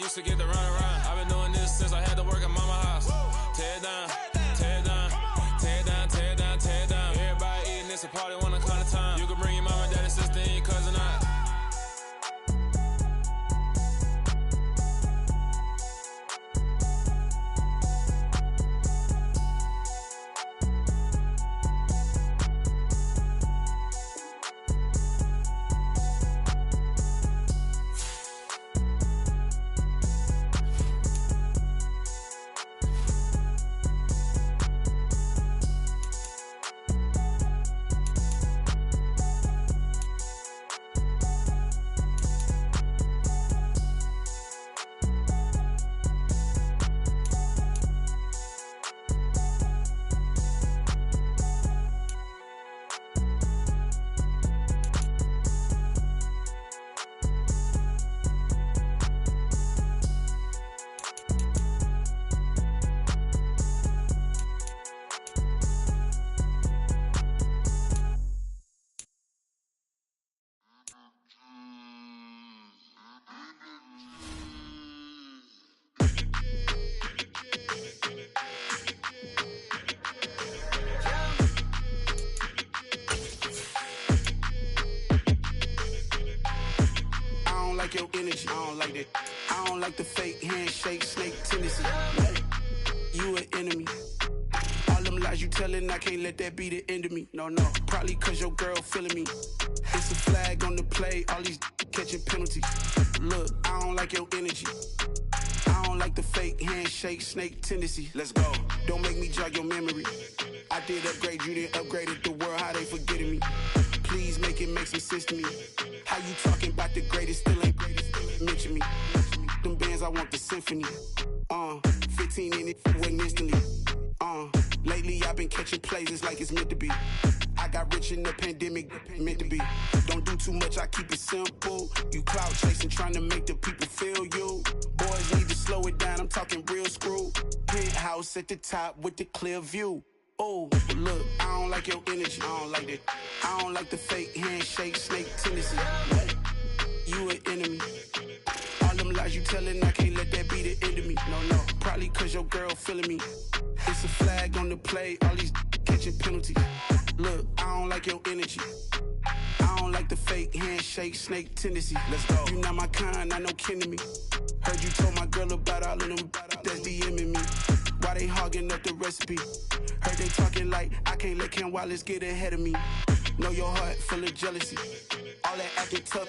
boots to get the run around. I've been doing this since I had to work at mama house. Tear it down, tear it down, tear it down, tear it down, tear it down. Everybody eating, it's a party, one o'clock of time. You can bring your mama, daddy, sister, and your cousin out. Your energy, I don't like that. I don't like the fake handshake, snake tendency. You an enemy. All them lies you telling, I can't let that be the end of me. No, probably cause your girl feeling me. It's a flag on the play, all these catching penalties. Look, I don't like your energy. I don't like the fake handshake, snake tendency. Let's go. Don't make me jog your memory. I did upgrade you, then upgraded the world, how they forgetting me. Please make it make some sense to me. How you talking about the greatest, still ain't greatest, mention me. Them bands, I want the symphony. 15 in it, wasn't instantly. Lately I've been catching plays, it's like it's meant to be. I got rich in the pandemic, meant to be. Don't do too much, I keep it simple. You clout chasing, trying to make the people feel you. Boys need to slow it down, I'm talking real screw. Penthouse at the top with the clear view. Oh, look, I don't like your energy, I don't like that. I don't like the fake handshake, snake tendency. You an enemy. All them lies you telling, I can't let that be the end of me. No, probably cause your girl feeling me. It's a flag on the play, all these catching penalties. Look, I don't like your energy. I don't like the fake handshake, snake tendency. Let's go. You not my kind, I know kin to me. Heard you told my girl about all of them that's DMing me. Why they hogging up the recipe? Heard they talking like I can't let Ken Wallace get ahead of me. Know your heart full of jealousy. All that acting tough,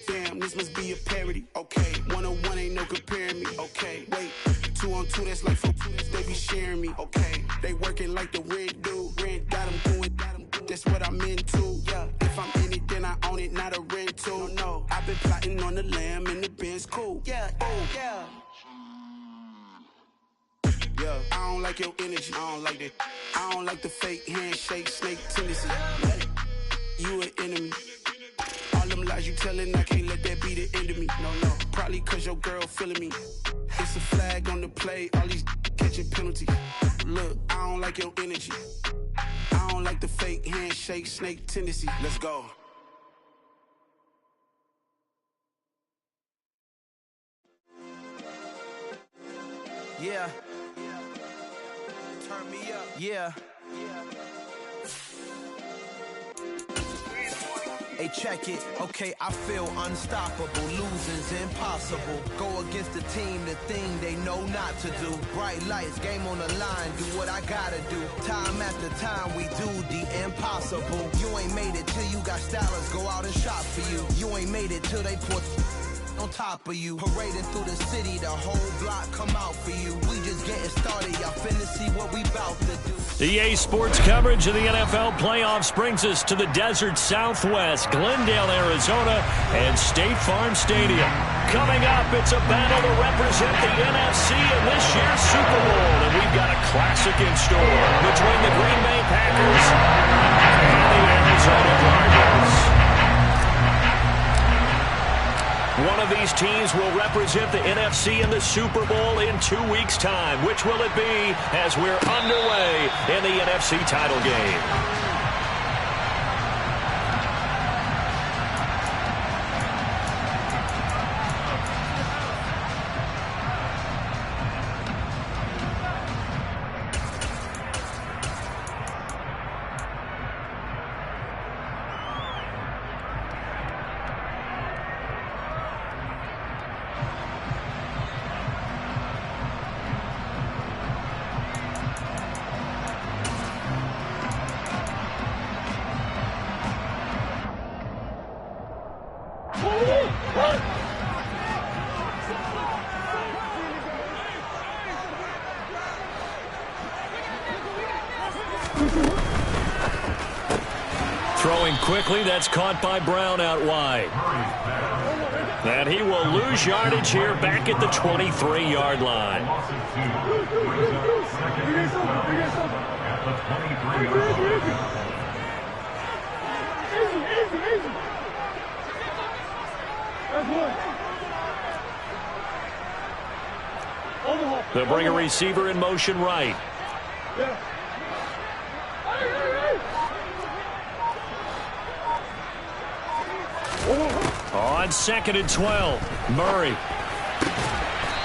damn, this must be a parody. Okay, 1-on-1 ain't no comparing me. Okay, wait, 2-on-2, that's like 4-2, they be sharing me. Okay, they working like the rent dude. Rent got them doing, that's what I'm into. Yeah, if I'm in it, then I own it, not a rental. No, I've been plotting on the lamb and the Benz cool. Yeah, oh, yeah. Yeah, I don't like your energy, I don't like that. I don't like the fake handshake, snake tendency. You an enemy. All them lies you telling, I can't let that be the end of me. No, probably cause your girl feeling me. It's a flag on the play, all these catching penalties. Look, I don't like your energy. I don't like the fake handshake, snake tendency. Let's go. Yeah. Turn me up. Yeah. Hey, check it. Okay, I feel unstoppable. Losing's impossible. Go against the team, the thing they know not to do. Bright lights, game on the line. Do what I gotta do. Time after time, we do the impossible. You ain't made it till you got stylers go out and shop for you. You ain't made it till they put on top of you. Parading through the city, the whole block come out for you. We just getting started, y'all finna see what we bout to do. The EA Sports coverage of the NFL playoffs brings us to the desert Southwest, Glendale, Arizona, and State Farm Stadium. Coming up, it's a battle to represent the NFC in this year's Super Bowl, and we've got a classic in store between the Green Bay Packers and the Arizona Cardinals. One of these teams will represent the NFC in the Super Bowl in 2 weeks' time. Which will it be as we're underway in the NFC title game? Throwing quickly, that's caught by Brown out wide. And he will lose yardage here back at the 23-yard line. They'll bring a receiver in motion right. On 2nd and 12, Murray.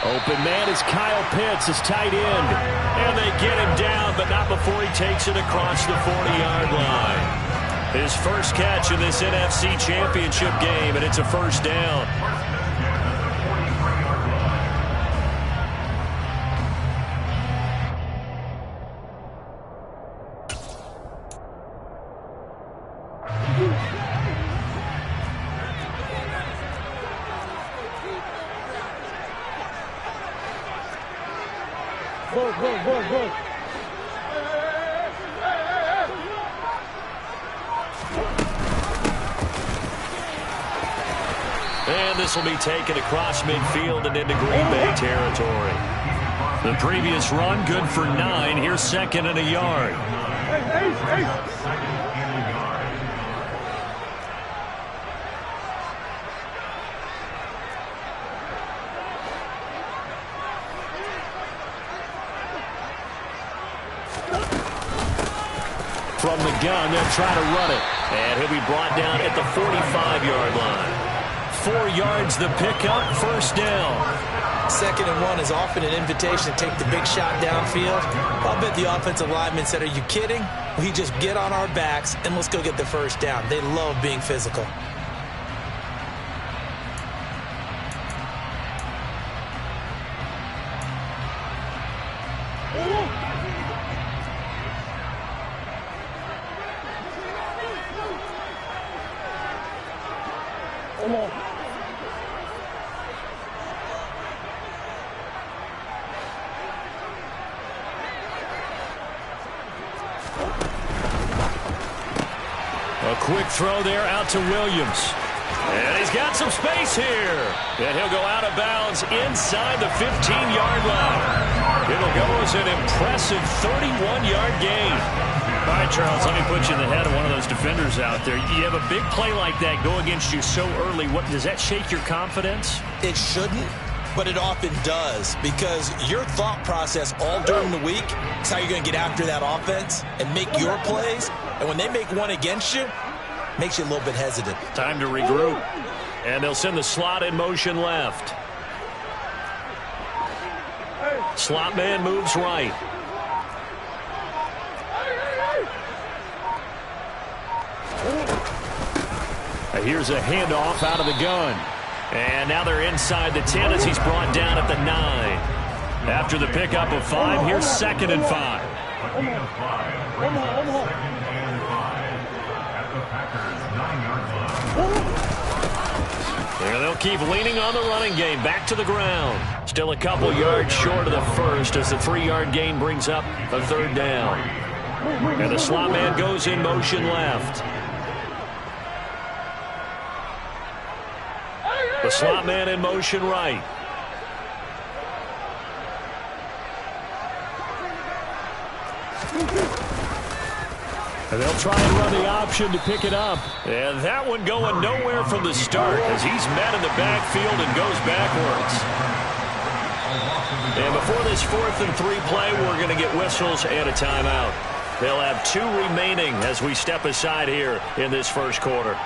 Open man is Kyle Pitts, his tight end. And they get him down, but not before he takes it across the 40-yard line. His first catch in this NFC Championship game, and it's a first down. And this will be taken across midfield and into Green Bay territory. The previous run, good for 9. Here's 2nd and a yard. From the gun, they'll try to run it. And he'll be brought down at the 45-yard line. 4 yards the pickup, first down. 2nd and 1 is often an invitation to take the big shot downfield. I'll bet the offensive lineman said, are you kidding? We just get on our backs and let's go get the first down. They love being physical. A quick throw there out to Williams. And he's got some space here. And he'll go out of bounds inside the 15-yard line. It'll go as an impressive 31-yard gain. All right, Charles, let me put you in the head of one of those defenders out there. You have a big play like that go against you so early. What does that shake your confidence? It shouldn't, but it often does, because your thought process all during the week is how you're going to get after that offense and make your plays. And when they make one against you, it makes you a little bit hesitant. Time to regroup. And they'll send the slot in motion left. Slot man moves right. Here's a handoff out of the gun. And now they're inside the 10 as he's brought down at the 9. After the pickup of 5, here's 2nd and 5. And they'll keep leaning on the running game. Back to the ground. Still a couple yards short of the first as the 3-yard gain brings up a 3rd down. And the slot man goes in motion left. The slot man in motion right. And they'll try and run the option to pick it up. And that one going nowhere from the start as he's met in the backfield and goes backwards. And before this 4th and 3 play, we're going to get whistles and a timeout. They'll have 2 remaining as we step aside here in this first quarter.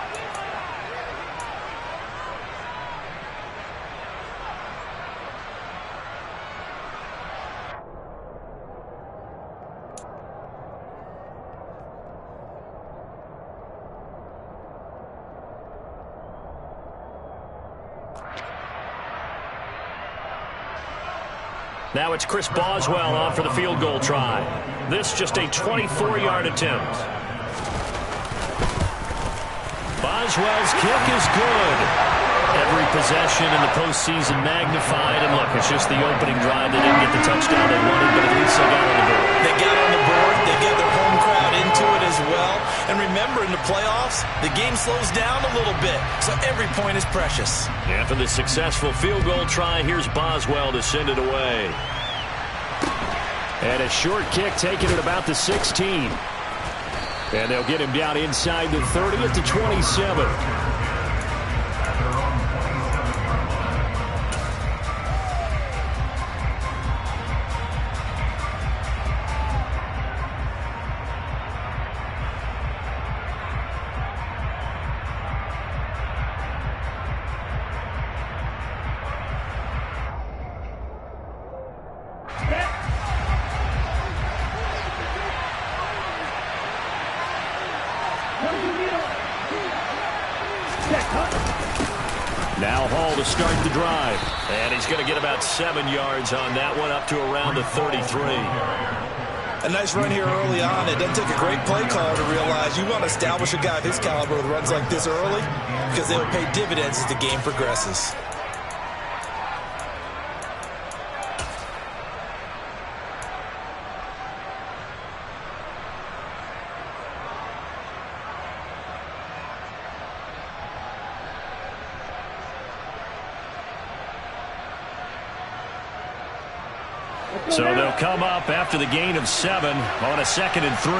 Now it's Chris Boswell on for the field goal try. This just a 24-yard attempt. Boswell's kick is good. Every possession in the postseason magnified. And look, it's just the opening drive. They didn't get the touchdown they wanted, but at least they got on the board. They got on the board. They got their home crowd into it as well. And remember, in the playoffs, the game slows down a little bit, so every point is precious. After the successful field goal try, here's Boswell to send it away. And a short kick taken at about the 16. And they'll get him down inside the 30 at the 27. Now Hall to start the drive. And he's going to get about 7 yards on that one, up to around the 33. A nice run here early on. It doesn't take a great play caller to realize you want to establish a guy of his caliber with runs like this early, because they will pay dividends as the game progresses. So they'll come up after the gain of 7 on a 2nd and 3.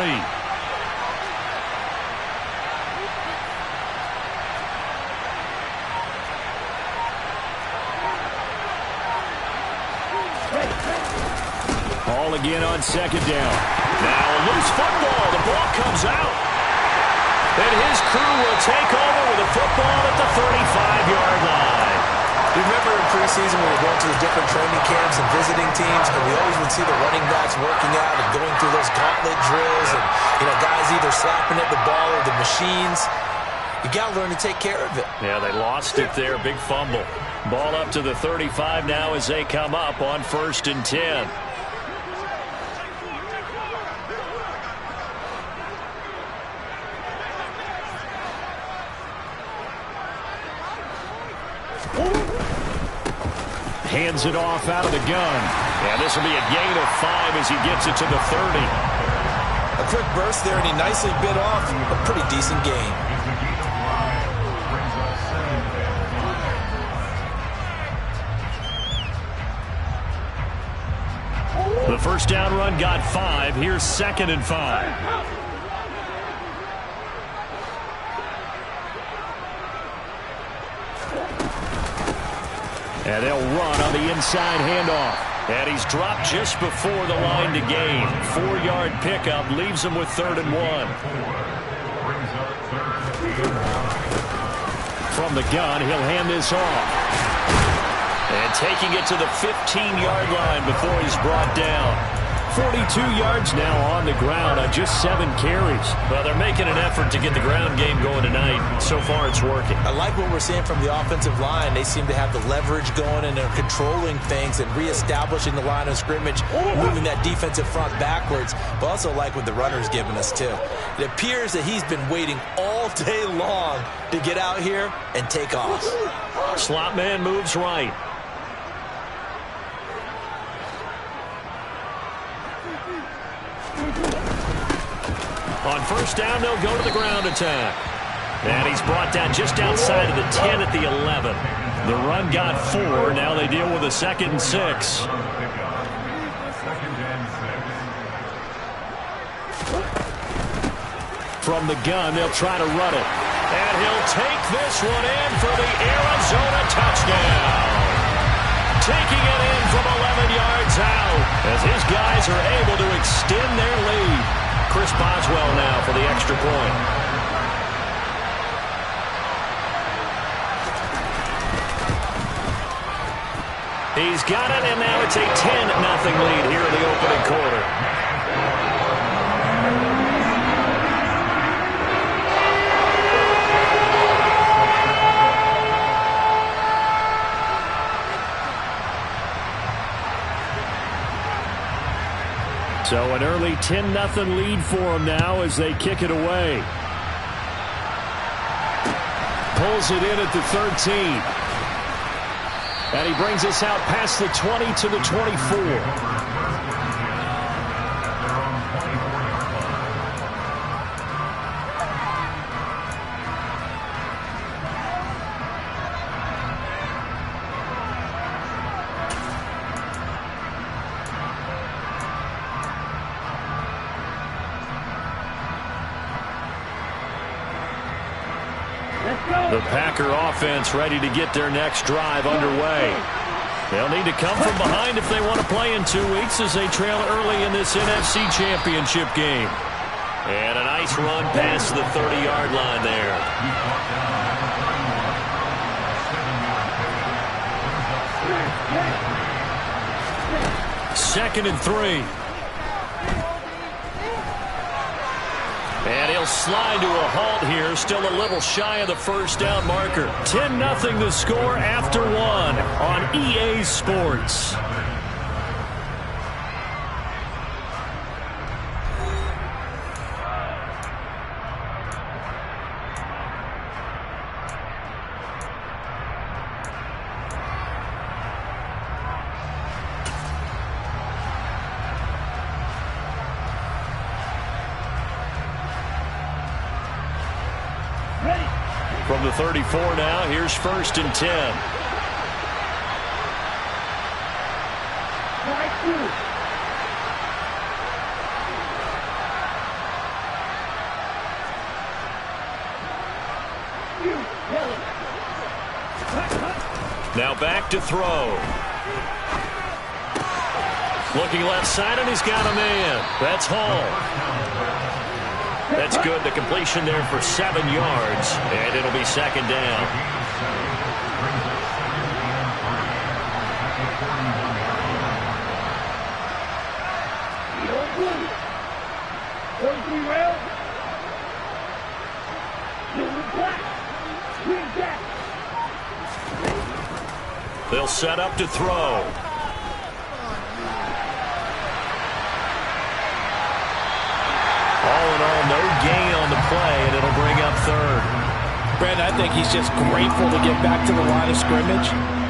Hall again on 2nd down. Now a loose football. The ball comes out. And his crew will take over with a football at the 35-yard line. You remember in preseason when we were going to the different training camps and visiting teams, and we always would see the running backs working out and going through those gauntlet drills, and guys either slapping at the ball or the machines. You got to learn to take care of it. Yeah, they lost it there. Big fumble. Ball up to the 35 now as they come up on 1st and 10. Hands it off out of the gun. And this will be a gain of 5 as he gets it to the 30. A quick burst there, and he nicely bit off a pretty decent gain. The first down run got 5. Here's 2nd and 5. And they'll run on the inside handoff. And he's dropped just before the line to gain. 4-yard pickup leaves him with 3rd and 1. From the gun, he'll hand this off. And taking it to the 15-yard line before he's brought down. 42 yards now on the ground on just 7 carries. Well, they're making an effort to get the ground game going tonight. So far, it's working. I like what we're seeing from the offensive line. They seem to have the leverage going, and they're controlling things and reestablishing the line of scrimmage, moving that defensive front backwards. But also like what the runner's giving us, too. It appears that he's been waiting all day long to get out here and take off. Slot man moves right. On 1st down, they'll go to the ground attack. And he's brought down just outside of the 10 at the 11. The run got 4. Now they deal with a 2nd and 6. From the gun, they'll try to run it. And he'll take this one in for the Arizona touchdown. Taking it in from 11 yards out as his guys are able to extend their lead. Chris Boswell now for the extra point. He's got it, and now it's a 10-0 lead here in the opening quarter. So an early 10-0 lead for them now as they kick it away. Pulls it in at the 13. And he brings us out past the 20 to the 24. The Packer offense ready to get their next drive underway. They'll need to come from behind if they want to play in 2 weeks as they trail early in this NFC Championship game. And a nice run past the 30-yard line there. Second and 3. And he'll slide to a halt here, still a little shy of the first down marker. 10-0 the score after 1 on EA Sports. From the 34 now, here's 1st and 10. Now back to throw. Looking left side, and he's got a man. That's Hall. That's good. The completion there for 7 yards, and it'll be 2nd down. They'll set up to throw. All in all, no gain on the play, and it'll bring up 3rd. Brandon, I think he's just grateful to get back to the line of scrimmage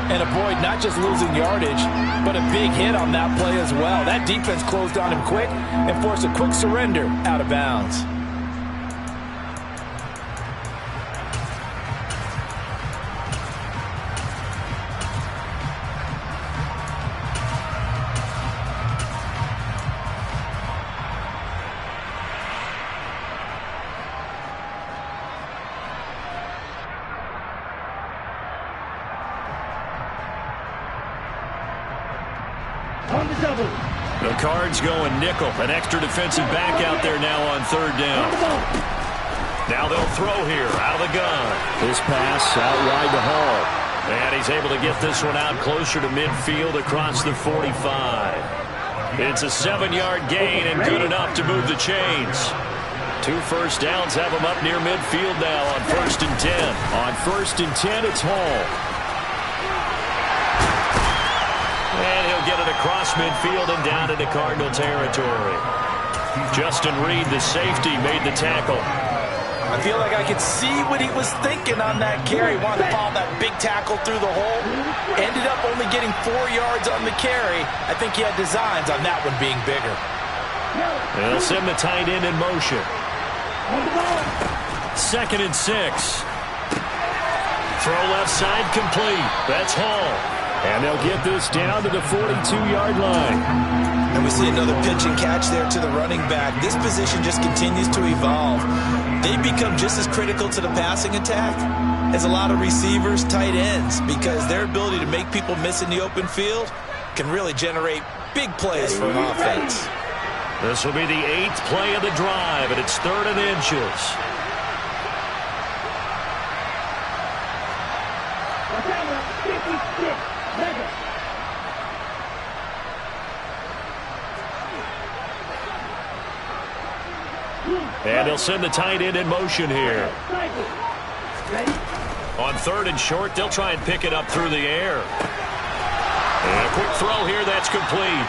and avoid not just losing yardage, but a big hit on that play as well. That defense closed on him quick and forced a quick surrender out of bounds. The Cards going nickel. An extra defensive back out there now on 3rd down. Now they'll throw here out of the gun. This pass out wide to Hall. And he's able to get this one out closer to midfield across the 45. It's a 7-yard gain and good enough to move the chains. 2 first downs have him up near midfield now on 1st and 10. On 1st and 10, it's Hall. And he'll get it across midfield and down into Cardinal territory. Justin Reed, the safety, made the tackle. I feel like I could see what he was thinking on that carry. Wanted to follow that big tackle through the hole. Ended up only getting 4 yards on the carry. I think he had designs on that one being bigger. They'll send the tight end in motion. 2nd and 6. Throw left side complete. That's Hall. And they'll get this down to the 42-yard line. And we see another pitch and catch there to the running back. This position just continues to evolve. They become just as critical to the passing attack as a lot of receivers, tight ends, because their ability to make people miss in the open field can really generate big plays for an offense. This will be the 8th play of the drive, and it's 3rd and inches. And they'll send the tight end in motion here. On 3rd and short, they'll try and pick it up through the air. And a quick throw here, that's complete.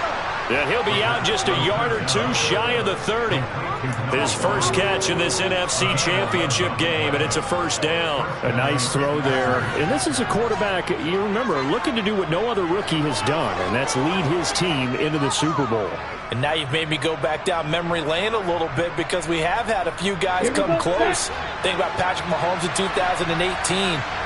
And he'll be out just a yard or 2 shy of the 30. His first catch in this NFC Championship game, and it's a 1st down. A nice throw there. And this is a quarterback, you remember, looking to do what no other rookie has done, and that's lead his team into the Super Bowl. And now you've made me go back down memory lane a little bit because we have had a few guys come close. Think about Patrick Mahomes in 2018.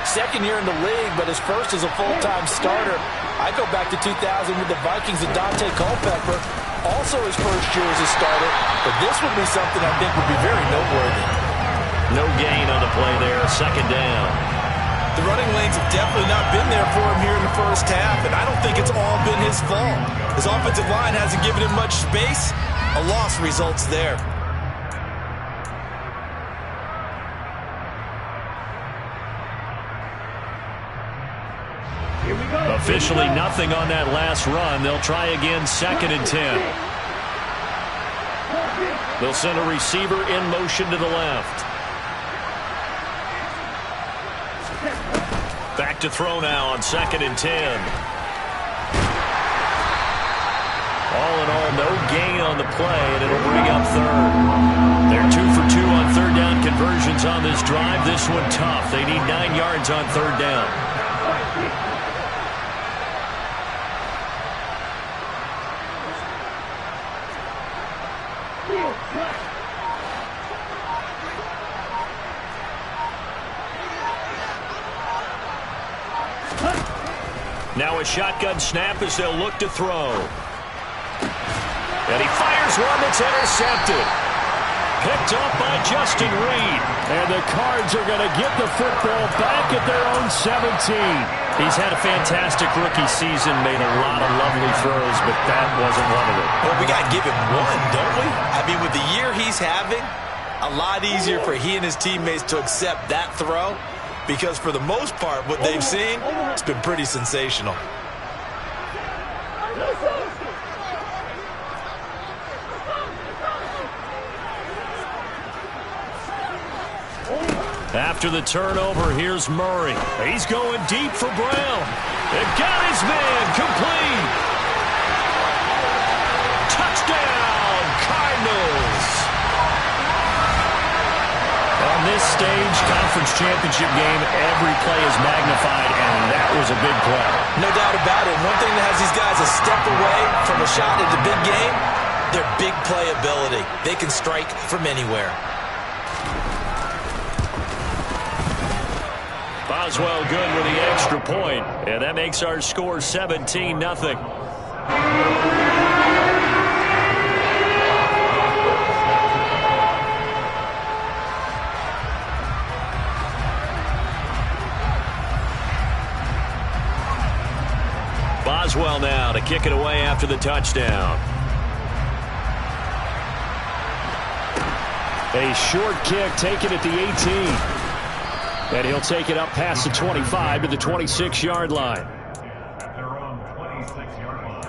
2nd year in the league, but his first as a full-time starter. I go back to 2000 with the Vikings and Dante Culpepper. Also his first year as a starter. But this would be something I think would be very noteworthy. No gain on the play there, second down. The running lanes have definitely not been there for him here in the first half, and I don't think it's all been his fault. His offensive line hasn't given him much space. A loss results there. Officially nothing on that last run. They'll try again, 2nd and 10. They'll send a receiver in motion to the left. Back to throw now on 2nd and 10. All in all, no gain on the play, and it'll bring up 3rd. They're 2 for 2 on 3rd down conversions on this drive. This one tough. They need 9 yards on 3rd down. Now a shotgun snap as they'll look to throw. And he fires one that's intercepted. Picked up by Justin Reed. And the Cards are going to get the football back at their own 17. He's had a fantastic rookie season, made a lot of lovely throws, but that wasn't one of them. Well, we got to give him one, don't we? I mean, with the year he's having, a lot easier for he and his teammates to accept that throw, because for the most part, what they've seen, it's been pretty sensational. After the turnover, here's Murray. He's going deep for Brown. And got his man complete. Touchdown, Cardinals. On this stage, conference championship game, every play is magnified, and that was a big play. No doubt about it. One thing that has these guys a step away from a shot at the big game, their big play ability. They can strike from anywhere. Boswell good with the extra point, and that makes our score 17-0. Boswell now to kick it away after the touchdown. A short kick taken at the 18. And he'll take it up past the 25 to the 26-yard line. At their own 26-yard line.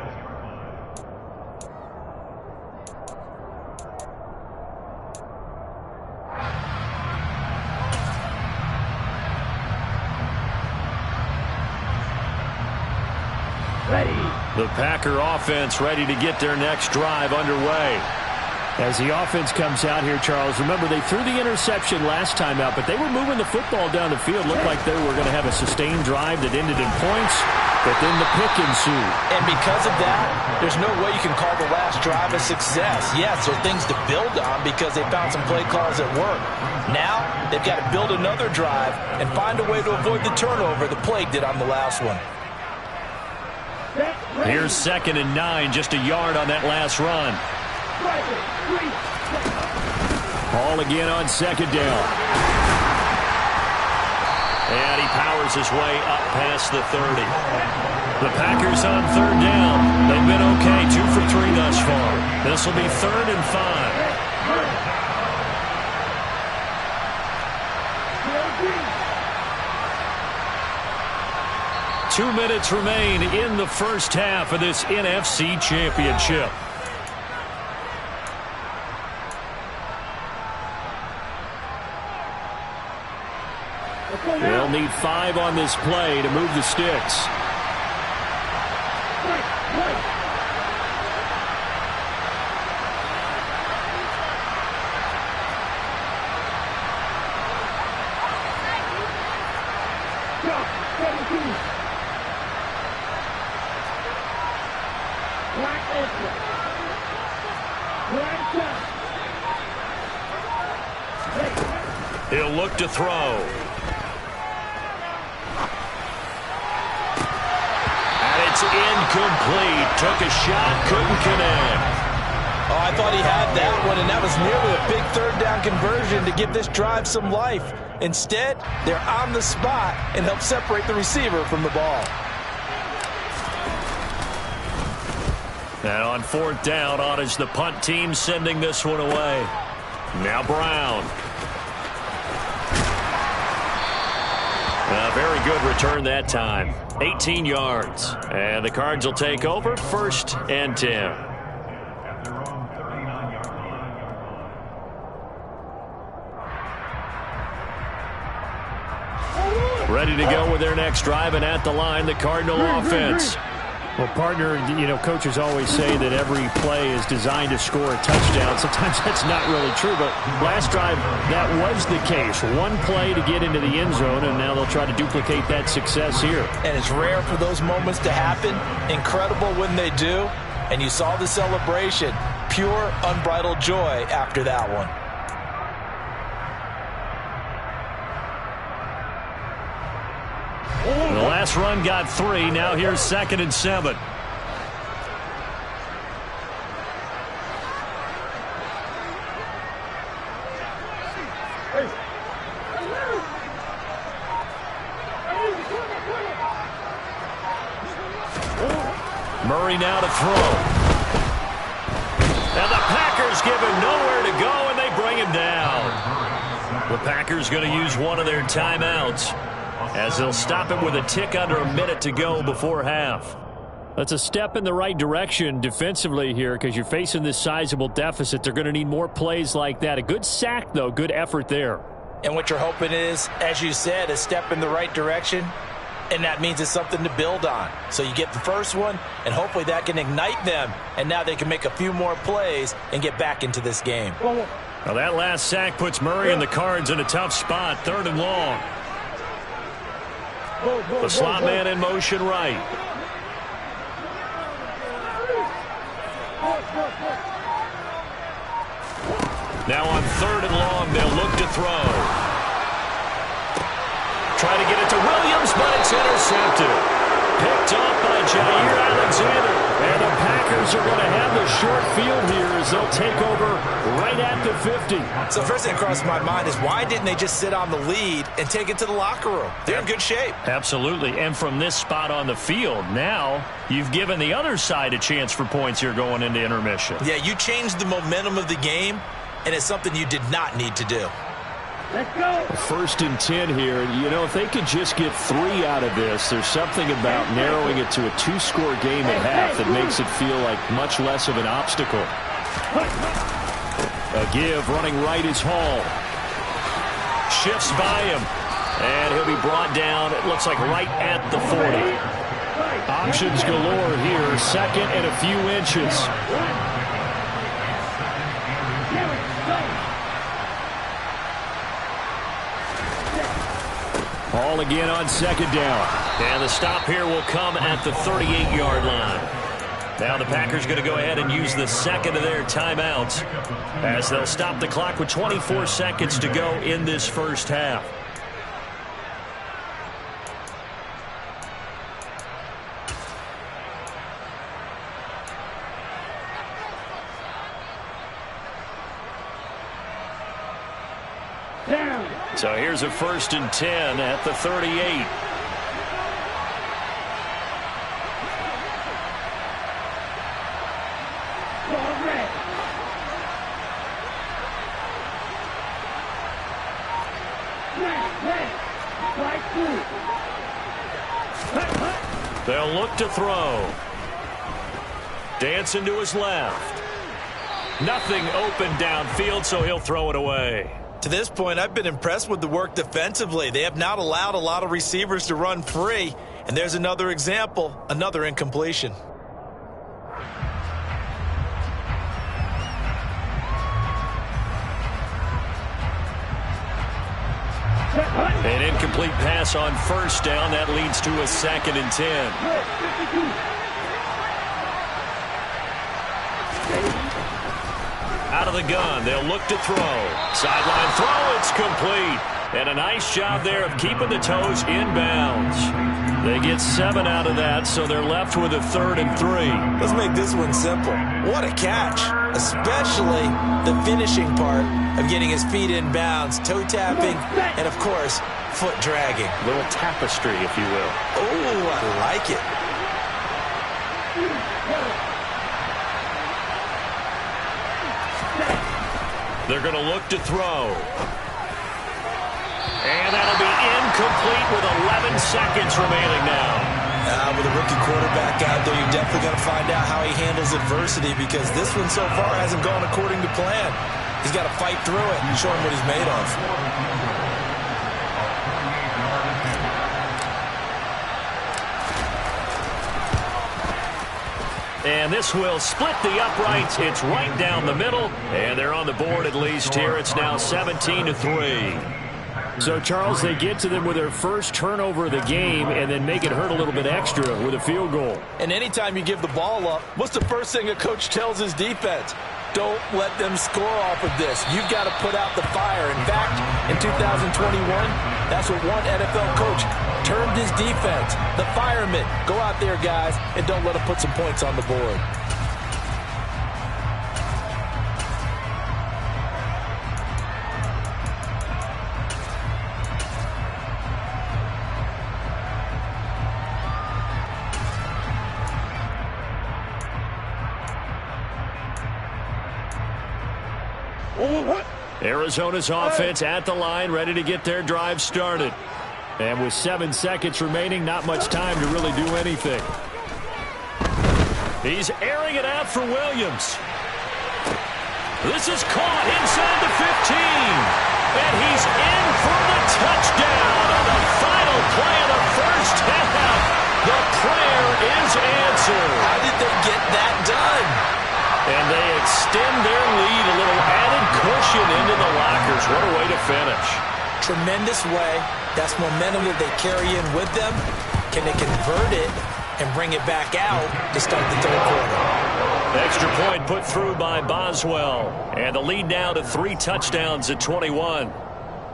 The Packer offense ready to get their next drive underway. As the offense comes out here, Charles, remember they threw the interception last time out, but they were moving the football down the field. Looked like they were going to have a sustained drive that ended in points, but then the pick ensued. And because of that, there's no way you can call the last drive a success. Yes, there are things to build on because they found some play calls that work. Now, they've got to build another drive and find a way to avoid the turnover the plague did on the last one. Here's 2nd and 9, just a yard on that last run. Ball again on 2nd down. And he powers his way up past the 30. The Packers on 3rd down. They've been okay, 2 for 3 thus far. This will be 3rd and 5. 2 minutes remain in the first half of this NFC Championship. They'll need 5 on this play to move the sticks. He'll look to throw. And it's incomplete. Took a shot, couldn't connect. Oh, I thought he had that one, and that was nearly a big third down conversion to give this drive some life. Instead, they're on the spot and help separate the receiver from the ball. And on fourth down, on is the punt team sending this one away. Now Brown. A very good return that time. 18 yards. And the Cards will take over 1st and 10. Ready to go with their next drive, and at the line, the Cardinal offense. Well, partner, coaches always say that every play is designed to score a touchdown. Sometimes that's not really true, but last drive, that was the case. One play to get into the end zone, and now they'll try to duplicate that success here. And it's rare for those moments to happen. Incredible when they do. And you saw the celebration. Pure, unbridled joy after that one. The last run got 3. Now here's 2nd and 7. Murray now to throw. And the Packers give him nowhere to go, and they bring him down. The Packers going to use one of their timeouts, as they'll stop it with a tick under a minute to go before half. That's a step in the right direction defensively here, because you're facing this sizable deficit. They're going to need more plays like that. A good sack, though. Good effort there. And what you're hoping is, as you said, a step in the right direction, and that means it's something to build on. So you get the first one, and hopefully that can ignite them, and now they can make a few more plays and get back into this game. Now that last sack puts Murray and the Cards in a tough spot. 3rd and long. The slot man in motion right. Now on 3rd and long, they'll look to throw. Try to get it to Williams, but it's intercepted. Picked off by Jair Alexander. And the Packers are going to have the short field here as they'll take over right at the 50. So first thing across my mind is, why didn't they just sit on the lead and take it to the locker room? They're in good shape. Absolutely. And from this spot on the field, now you've given the other side a chance for points here going into intermission. Yeah, you changed the momentum of the game, and it's something you did not need to do. Let's go. 1st and 10 here. If they could just get 3 out of this, there's something about narrowing it to a 2-score game at half that makes it feel like much less of an obstacle. A give, running right is Hall. Shifts by him, and he'll be brought down, it looks like right at the 40. Options galore here, 2nd and a few inches. Hall again on 2nd down. And the stop here will come at the 38-yard line. Now the Packers going to go ahead and use the 2nd of their timeouts, as they'll stop the clock with 24 seconds to go in this first half. So here's a 1st and 10 at the 38. They'll look to throw. Dancing to his left. Nothing open downfield, so he'll throw it away. To this point, I've been impressed with the work defensively. They have not allowed a lot of receivers to run free. And there's another example, another incompletion. An incomplete pass on 1st down. That leads to a 2nd and 10. Out of the gun, they'll look to throw. Sideline throw, it's complete. And a nice job there of keeping the toes in bounds. They get 7 out of that, so they're left with a 3rd and 3. Let's make this one simple. What a catch, especially the finishing part of getting his feet in bounds, toe tapping, and of course, foot dragging. A little tapestry, if you will. Oh, I like it. They're going to look to throw. And that'll be incomplete with 11 seconds remaining now. With a rookie quarterback out there, you're definitely going to find out how he handles adversity, because this one so far hasn't gone according to plan. He's got to fight through it and show him what he's made of. And this will split the uprights. It's right down the middle, and they're on the board at least here. It's now 17-3. So, Charles, they get to them with their first turnover of the game and then make it hurt a little bit extra with a field goal. And anytime you give the ball up, what's the first thing a coach tells his defense? Don't let them score off of this. You've got to put out the fire. In fact, in 2021, that's what one NFL coach termed his defense. The firemen. Go out there, guys, and don't let them put some points on the board. Arizona's offense at the line, ready to get their drive started. And with 7 seconds remaining, not much time to really do anything. He's airing it out for Williams. This is caught inside the 15. And he's in for the touchdown on the final play of the first half. The prayer is answered. How did they get that done? And they extend their lead, a little added cushion into the lockers. What a way to finish. Tremendous way. That's momentum that they carry in with them. Can they convert it and bring it back out to start the third quarter? Extra point put through by Boswell. And the lead now to 3 touchdowns at 21.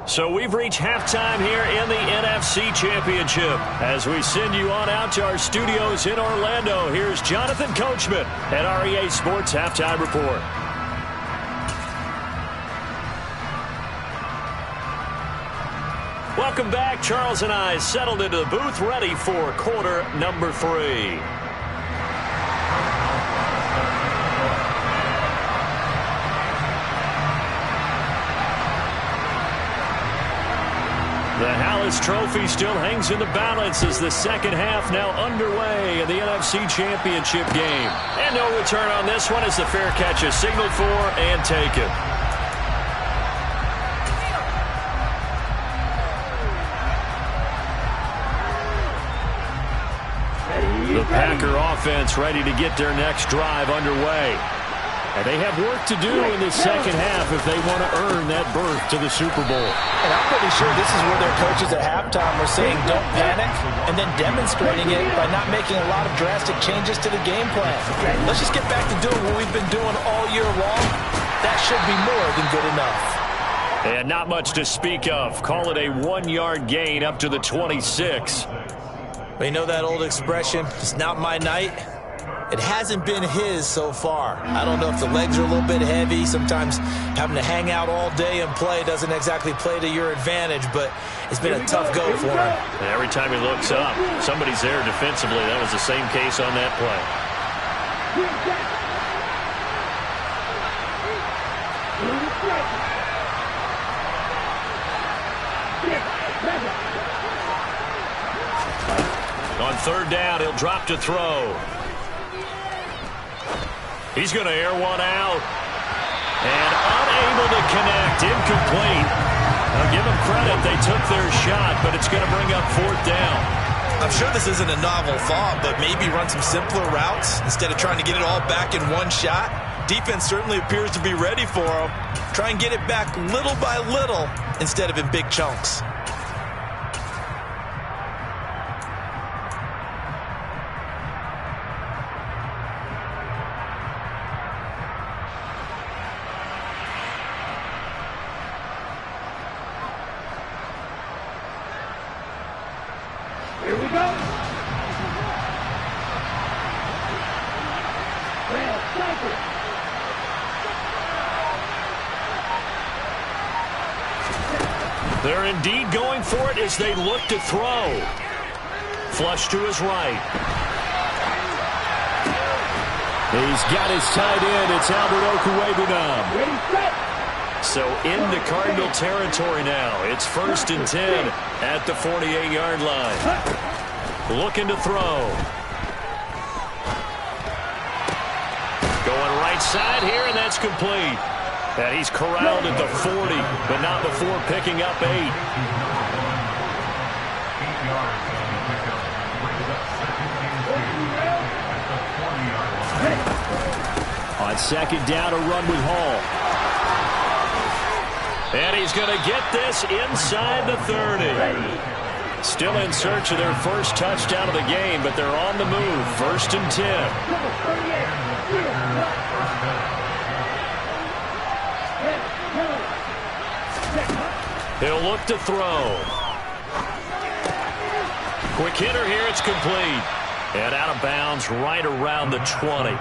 So we've reached halftime here in the NFC Championship. As we send you on out to our studios in Orlando, here's Jonathan Coachman at REA Sports Halftime Report. Welcome back. Charles and I settled into the booth, ready for quarter number 3. The Hallis Trophy still hangs in the balance as the second half now underway in the NFC Championship game. And no return on this one as the fair catch is signaled for and taken. The Packer offense ready to get their next drive underway. And they have work to do in the second half if they want to earn that berth to the Super Bowl. And I'm pretty sure this is where their coaches at halftime were saying don't panic, and then demonstrating it by not making a lot of drastic changes to the game plan. Let's just get back to doing what we've been doing all year long. That should be more than good enough. And not much to speak of. Call it a 1-yard gain up to the 26. But you know that old expression, it's not my night? It hasn't been his so far. I don't know if the legs are a little bit heavy. Sometimes having to hang out all day and play doesn't exactly play to your advantage, but it's been a tough go for him. And every time he looks up, somebody's there defensively. That was the same case on that play. On third down, he'll drop to throw. He's going to air one out. And unable to connect. Incomplete. I'll give them credit. They took their shot, but it's going to bring up fourth down. I'm sure this isn't a novel thought, but maybe run some simpler routes instead of trying to get it all back in one shot. Defense certainly appears to be ready for them. Try and get it back little by little instead of in big chunks. Here we go. They're indeed going for it as they look to throw. Flush to his right. He's got his tight end. It's Albert Okwuegbunam. So into Cardinal territory now. It's 1st and 10 at the 48-yard line. Looking to throw. Going right side here, and that's complete. And he's corralled at the 40, but not before picking up 8. 8 yards on the pickup. Brings up 2nd and 2 at the 40-yard line. On 2nd down, a run with Hall. And he's going to get this inside the 30. Still in search of their first touchdown of the game, but they're on the move. 1st and 10. He'll look to throw. Quick hitter here. It's complete. And out of bounds right around the 20.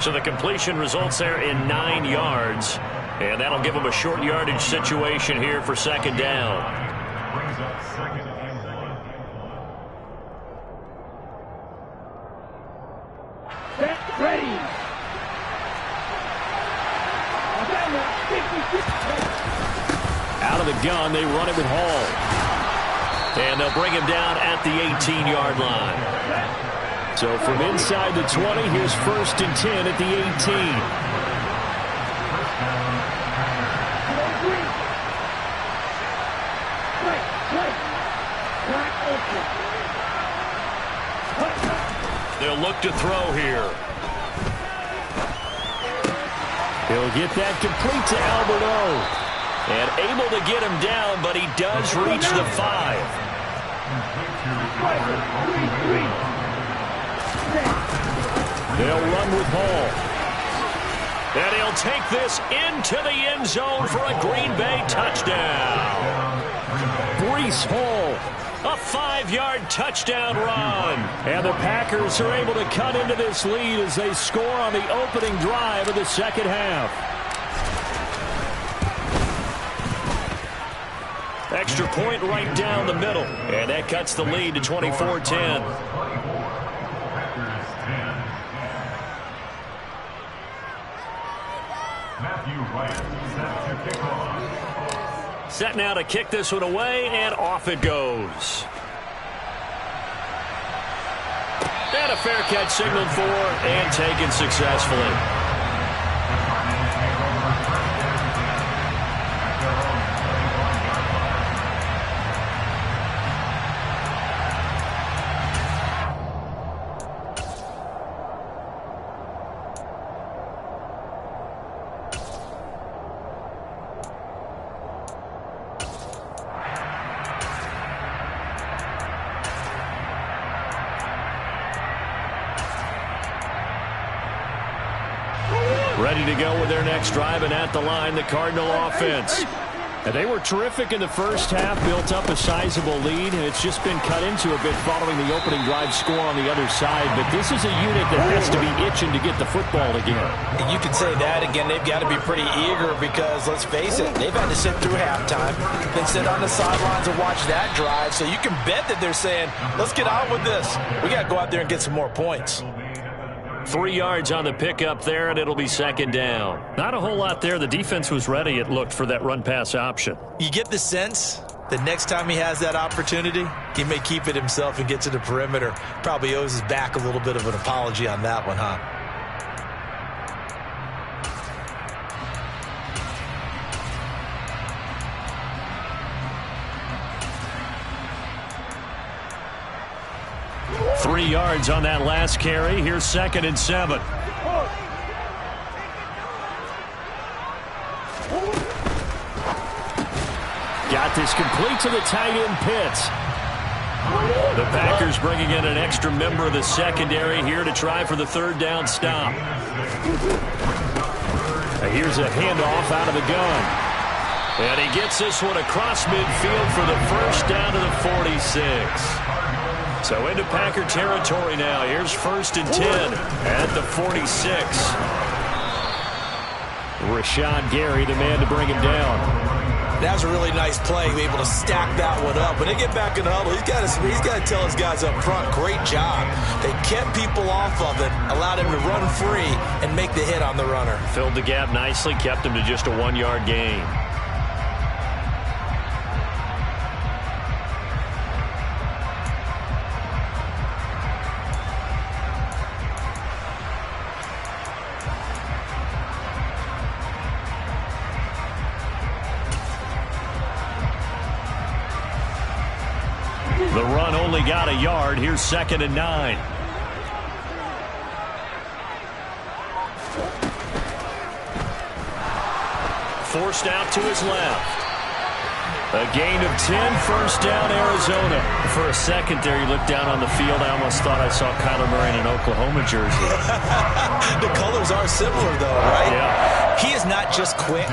So the completion results there in 9 yards. And that'll give them a short yardage situation here for 2nd down. Brings up 2nd and 1. Set, ready. Out of the gun, they run it with Hall. And they'll bring him down at the 18-yard line. So from inside the 20, here's 1st and 10 at the 18. They'll look to throw here. He'll get that complete to Albert O. And able to get him down, but he does reach the 5. They'll run with Hall. And he'll take this into the end zone for a Green Bay touchdown. Breece Hall. A 5-yard touchdown run. And the Packers are able to cut into this lead as they score on the opening drive of the 2nd half. Extra point right down the middle. And that cuts the lead to 24-10. Matthew Wright set to kick off. Set now to kick this one away, and off it goes. And a fair catch signaled for and taken successfully. Ready to go with their next drive, and at the line, the Cardinal offense. And they were terrific in the first half, built up a sizable lead, and it's just been cut into a bit following the opening drive score on the other side. But this is a unit that has to be itching to get the football again. And you can say that again. They've got to be pretty eager because, let's face it, they've had to sit through halftime, then sit on the sidelines and watch that drive. So you can bet that they're saying, let's get on with this. We got to go out there and get some more points. 3 yards on the pickup there, and it'll be 2nd down. Not a whole lot there. The defense was ready, it looked, for that run-pass option. You get the sense that next time he has that opportunity, he may keep it himself and get to the perimeter. Probably owes his back a little bit of an apology on that one, huh? Three yards on that last carry. Here's 2nd and 7. Got this complete to the tight end, Pitts. The Packers bringing in an extra member of the secondary here to try for the 3rd down stop. Here's a handoff out of the gun. And he gets this one across midfield for the 1st down to the 46. So into Packer territory now. Here's 1st and 10 at the 46. Rashawn Gary, the man to bring him down. That was a really nice play, able to stack that one up. When they get back in the huddle, he's got to tell his guys up front, great job. They kept people off of him, allowed him to run free and make the hit on the runner. Filled the gap nicely, kept him to just a 1-yard gain. The run only got a yard. Here's 2nd and 9. Forced out to his left. A gain of 10, first down, Arizona. For a second there, you looked down on the field. I almost thought I saw Kyler Murray in an Oklahoma jersey. The colors are similar, though, right? Yeah. He is not just quick,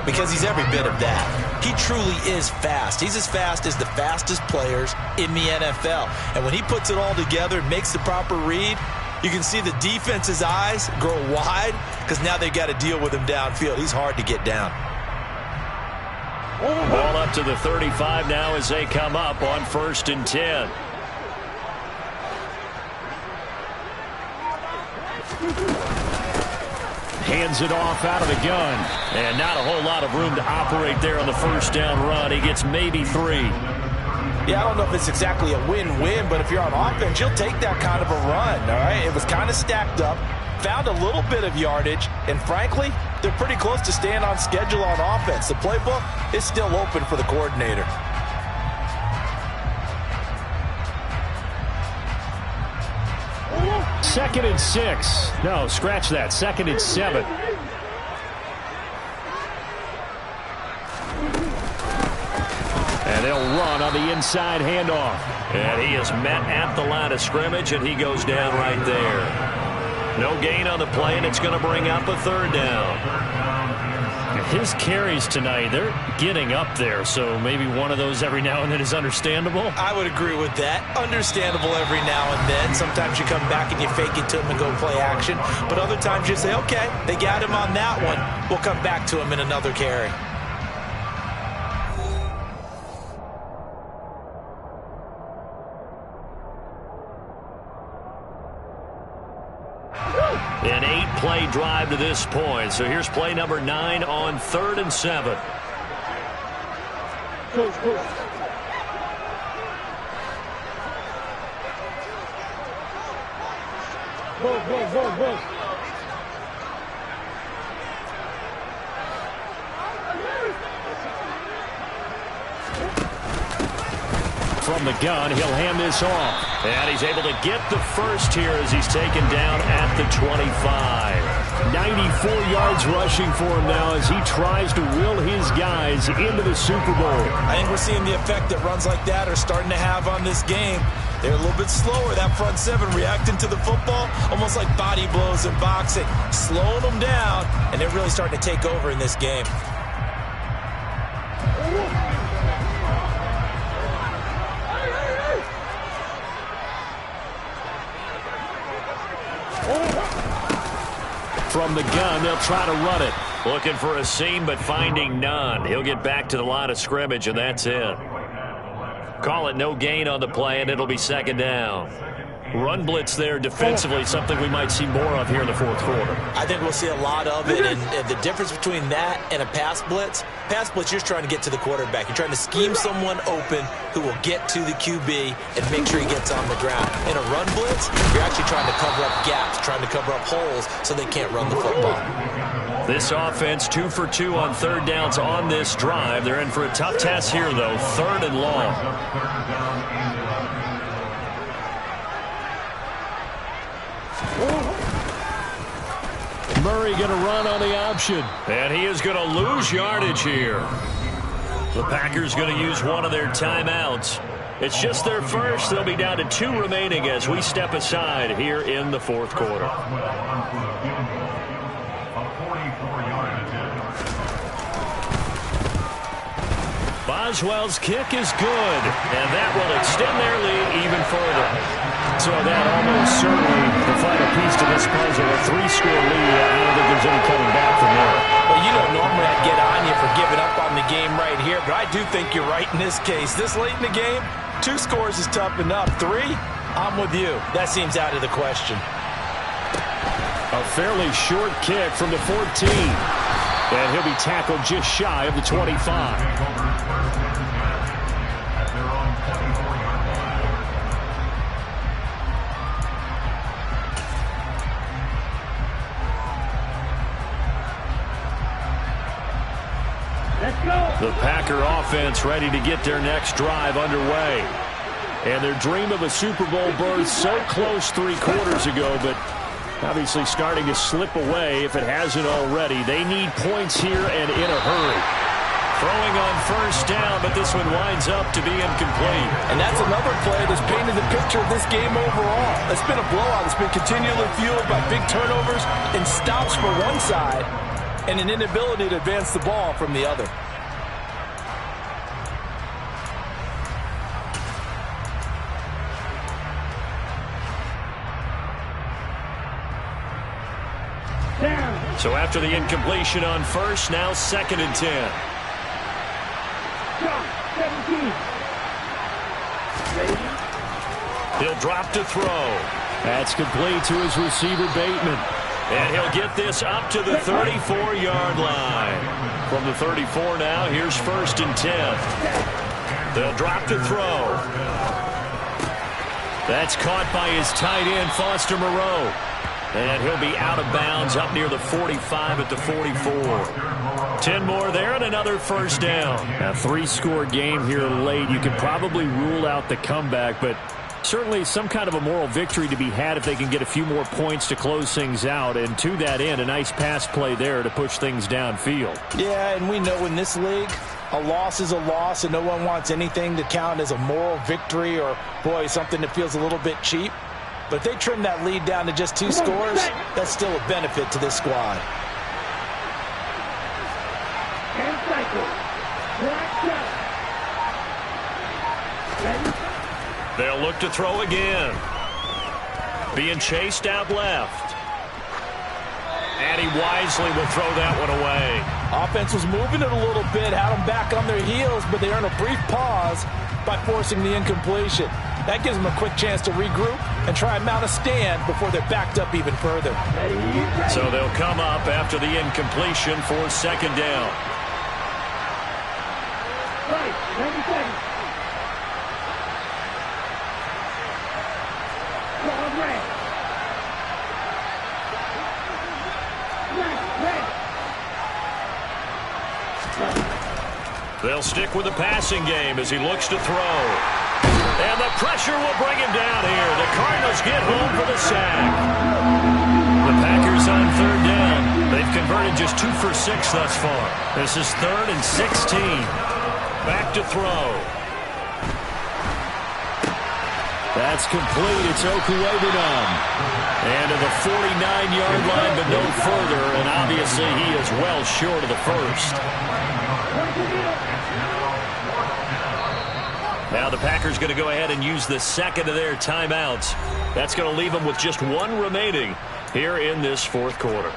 because he's every bit of that. He truly is fast. He's as fast as the fastest players in the NFL. And when he puts it all together, makes the proper read, you can see the defense's eyes grow wide because now they've got to deal with him downfield. He's hard to get down. Ball up to the 35 now as they come up on 1st and 10. Hands it off out of the gun. And not a whole lot of room to operate there on the first down run. He gets maybe 3. Yeah, I don't know if it's exactly a win-win, but if you're on offense, you'll take that kind of a run, all right? It was kind of stacked up, found a little bit of yardage, and frankly, they're pretty close to staying on schedule on offense. The playbook is still open for the coordinator. Second and 6. No, scratch that. 2nd and 7. And they'll run on the inside handoff. And he is met at the line of scrimmage, and he goes down right there. No gain on the play, and it's going to bring up a 3rd down. His carries tonight, they're getting up there, so maybe one of those every now and then is understandable. I would agree with that. Understandable every now and then. Sometimes you come back and you fake it to him and go play action. But other times you say, okay, they got him on that one. We'll come back to him in another carry. An 8-play drive to this point. So here's play number 9 on 3rd and 7. Go. From the gun, he'll hand this off. And he's able to get the first here as he's taken down at the 25. 94 yards rushing for him now as he tries to will his guys into the Super Bowl. I think we're seeing the effect that runs like that are starting to have on this game. They're a little bit slower, that front 7, reacting to the football, almost like body blows in boxing, slowing them down, and they're really starting to take over in this game. From the gun, they'll try to run it. Looking for a seam, but finding none. He'll get back to the line of scrimmage, and that's it. Call it no gain on the play, and it'll be 2nd down. Run blitz there defensively, something we might see more of here in the 4th quarter. I think we'll see a lot of it, and the difference between that and a pass blitz, you're just trying to get to the quarterback. You're trying to scheme someone open who will get to the QB and make sure he gets on the ground. In a run blitz, you're actually trying to cover up gaps, trying to cover up holes so they can't run the football. This offense 2 for 2 on 3rd downs on this drive. They're in for a tough test here, though, 3rd and long. Murray going to run on the option. And he is going to lose yardage here. The Packers going to use one of their timeouts. It's just their first. They'll be down to 2 remaining as we step aside here in the 4th quarter. Boswell's kick is good, and that will extend their lead even further. So that almost certainly the final piece to this puzzle, a 3-score lead. I don't think there's any coming back from there. Well, up on the game right here, but I do think you're right in this case. This late in the game, 2 scores is tough enough. 3, I'm with you. That seems out of the question. A fairly short kick from the 14. And he'll be tackled just shy of the 25. The Packer offense ready to get their next drive underway. And their dream of a Super Bowl berth so close 3 quarters ago, but obviously starting to slip away if it hasn't already. They need points here and in a hurry. Throwing on first down, but this one winds up to be incomplete. And that's another play that's painted the picture of this game overall. It's been a blowout. It's been continually fueled by big turnovers and stops for one side and an inability to advance the ball from the other. So after the incompletion on first, now 2nd and 10. He'll drop to throw. That's complete to his receiver, Bateman. And he'll get this up to the 34-yard line. From the 34 now, here's 1st and 10. They'll drop to throw. That's caught by his tight end, Foster Moreau. And he'll be out of bounds up near the 45 at the 44. 10 more there and another first down. A 3-score game here late. You could probably rule out the comeback, but certainly some kind of a moral victory to be had if they can get a few more points to close things out. And to that end, a nice pass play there to push things downfield. Yeah, and we know in this league, a loss is a loss, and no one wants anything to count as a moral victory or, boy, something that feels a little bit cheap. But if they trim that lead down to just 2 scores, that's still a benefit to this squad. They'll look to throw again. Being chased out left. And he wisely will throw that one away. Offense was moving it a little bit, had them back on their heels, but they earn a brief pause by forcing the incompletion. That gives them a quick chance to regroup and try and mount a stand before they're backed up even further. So they'll come up after the incompletion for 2nd down. They'll stick with the passing game as he looks to throw. And the pressure will bring him down here. The Cardinals get home for the sack. The Packers on 3rd down. They've converted just 2 for 6 thus far. This is 3rd and 16. Back to throw. That's complete. It's Okuwebunam. And to the 49-yard line, but no further. And obviously he is well short of the first. Now the Packers going to go ahead and use the 2nd of their timeouts. That's going to leave them with just 1 remaining here in this 4th quarter.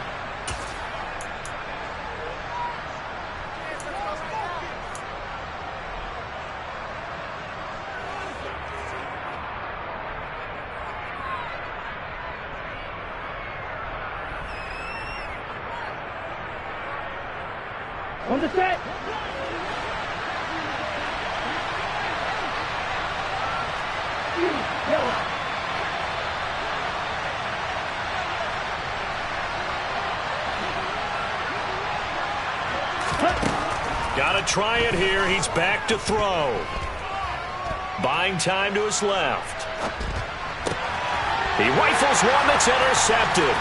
On the set. Got to try it here. He's back to throw. Buying time to his left. He rifles one that's intercepted.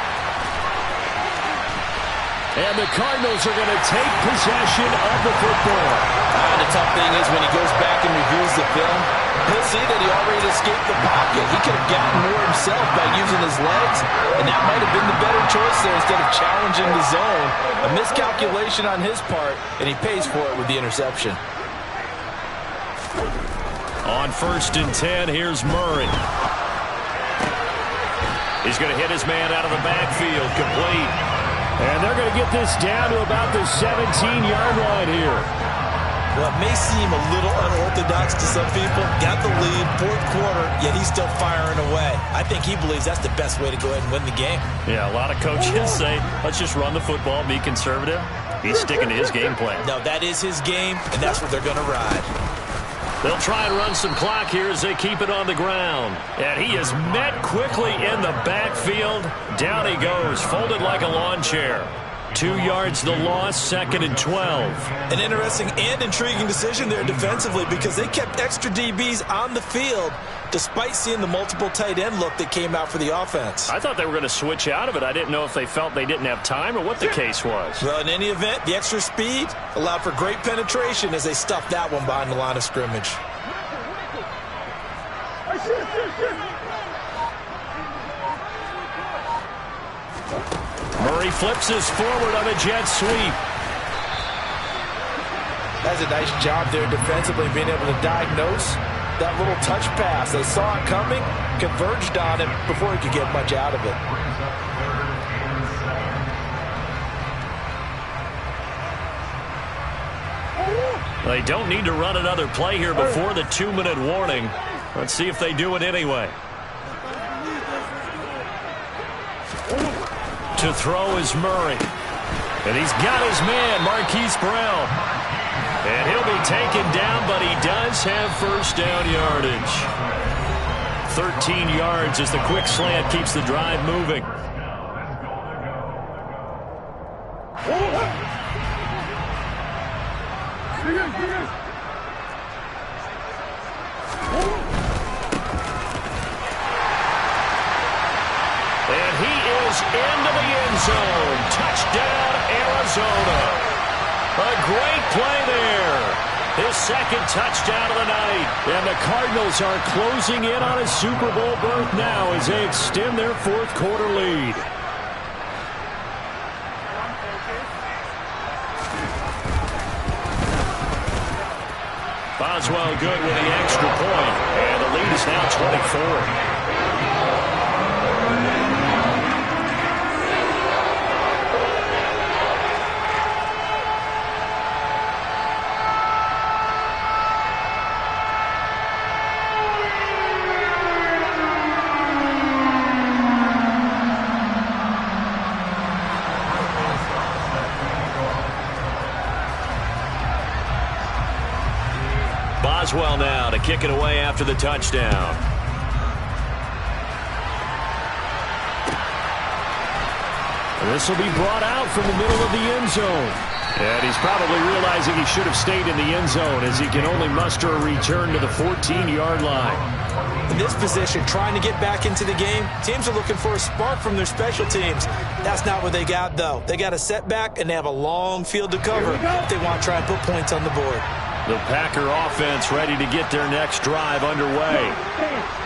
And the Cardinals are going to take possession of the football. The tough thing is when he goes back and reviews the film, he'll see that he already escaped the pocket. He could have gotten more himself by using his legs, and that might have been the better choice there instead of challenging the zone. A miscalculation on his part, and he pays for it with the interception. On 1st and 10, here's Murray. He's going to hit his man out of the backfield, complete. And they're going to get this down to about the 17-yard line here. Well, it may seem a little unorthodox to some people. Got the lead, fourth quarter, yet he's still firing away. I think he believes that's the best way to go ahead and win the game. Yeah, a lot of coaches say, let's just run the football, be conservative. He's sticking to his game plan. No, that is his game, and that's what they're going to ride. They'll try and run some clock here as they keep it on the ground. And he is met quickly in the backfield. Down he goes, folded like a lawn chair. 2 yards the loss, 2nd and 12. An interesting and intriguing decision there defensively because they kept extra DBs on the field despite seeing the multiple tight end look that came out for the offense. I thought they were going to switch out of it. I didn't know if they felt they didn't have time or what the case was. Well, in any event, the extra speed allowed for great penetration as they stuffed that one behind the line of scrimmage. Murray flips his forward on a jet sweep. That's a nice job there defensively, being able to diagnose that little touch pass. They saw it coming, converged on him before he could get much out of it. They don't need to run another play here before the 2-minute warning. Let's see if they do it anyway. To throw is Murray. And he's got his man, Marquise Brown. And he'll be taken down, but he does have first down yardage. 13 yards as the quick slant keeps the drive moving. And he is into the end zone. Touchdown, Arizona. A great play there. His second touchdown of the night. And the Cardinals are closing in on a Super Bowl berth now as they extend their fourth quarter lead. Boswell good with the extra point. And the lead is now 24. Boswell now to kick it away after the touchdown. And this will be brought out from the middle of the end zone. And he's probably realizing he should have stayed in the end zone as he can only muster a return to the 14-yard line. In this position, trying to get back into the game, teams are looking for a spark from their special teams. That's not what they got, though. They got a setback, and they have a long field to cover if they want to try and put points on the board. The Packer offense ready to get their next drive underway.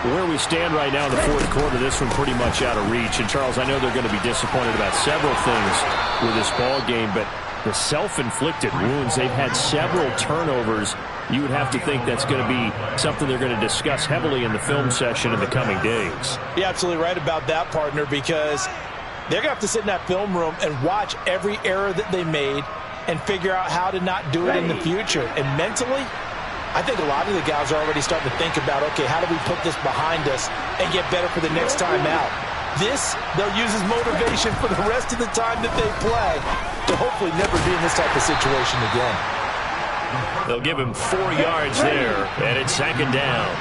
Where we stand right now in the fourth quarter, this one pretty much out of reach. And, Charles, I know they're going to be disappointed about several things with this ball game, but the self-inflicted wounds, they've had several turnovers. You would have to think that's going to be something they're going to discuss heavily in the film session in the coming days. You're absolutely right about that, partner, because they're going to have to sit in that film room and watch every error that they made and figure out how to not do it in the future. And mentally, I think a lot of the guys are already starting to think about, okay, how do we put this behind us and get better for the next time out? This, they'll use as motivation for the rest of the time that they play to hopefully never be in this type of situation again. They'll give him 4 yards there, and it's second down.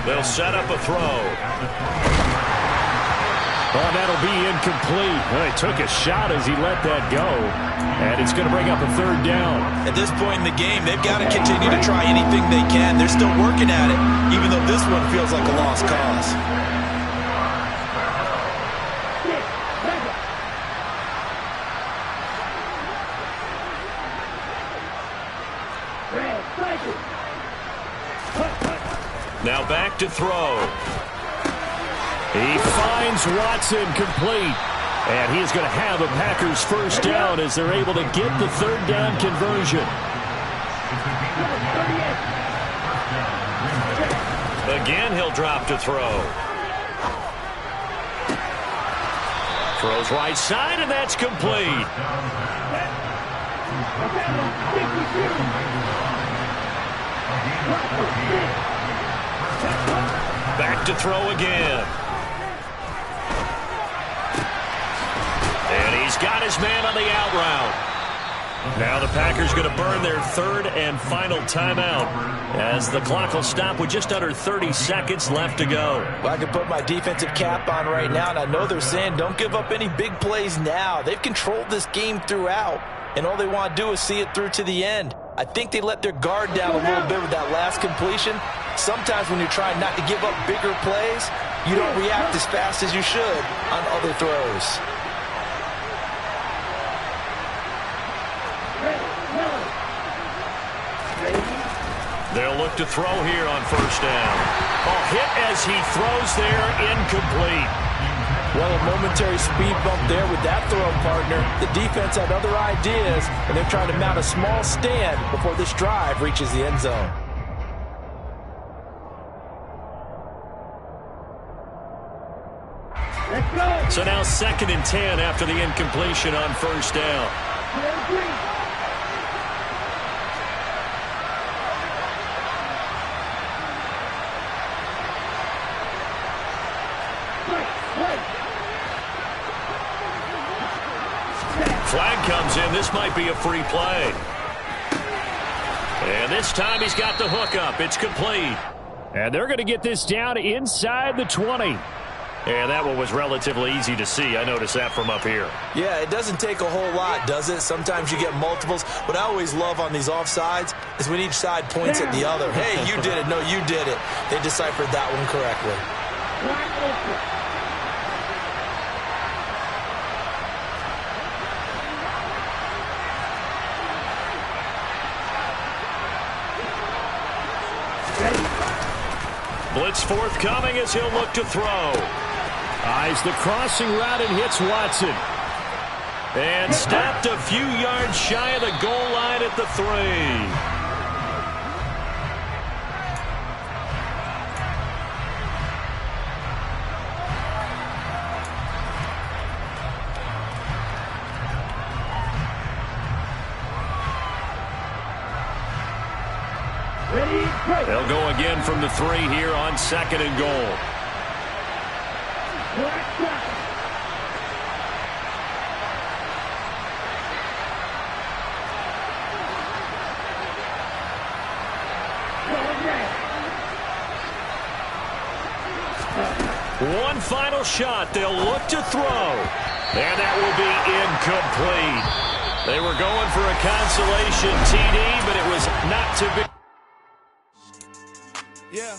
They'll set up a throw. Oh, that'll be incomplete. Well, he took a shot as he let that go, and it's going to bring up a third down. At this point in the game, they've got to continue to try anything they can. They're still working at it, even though this one feels like a lost cause. Now back to throw. He finds Watson complete. And he is going to have a Packers first down as they're able to get the third down conversion. Again, he'll drop to throw. Throws right side, and that's complete. Back to throw again. And he's got his man on the out route. Now the Packers going to burn their third and final timeout as the clock will stop with just under 30 seconds left to go. Well, I can put my defensive cap on right now, and I know they're saying don't give up any big plays now. They've controlled this game throughout, and all they want to do is see it through to the end. I think they let their guard down a little bit with that last completion. Sometimes when you're trying not to give up bigger plays, you don't react as fast as you should on other throws. They'll look to throw here on first down. Oh, hit as he throws there, incomplete. Well, a momentary speed bump there with that throw, partner. The defense had other ideas, and they're trying to mount a small stand before this drive reaches the end zone. So now 2nd and 10 after the incompletion on first down. Flag comes in. This might be a free play. And this time he's got the hook up. It's complete. And they're going to get this down inside the 20. And that one was relatively easy to see. I noticed that from up here. Yeah, it doesn't take a whole lot, does it? Sometimes you get multiples. What I always love on these offsides is when each side points at the other. Hey, you did it. No, you did it. They deciphered that one correctly. Blitz forthcoming as he'll look to throw. Eyes the crossing route and hits Watson. And stopped a few yards shy of the goal line at the 3. They'll go again from the 3 here on 2nd and goal. One final shot. They'll look to throw. And that will be incomplete. They were going for a consolation TD, but it was not to be. Yeah.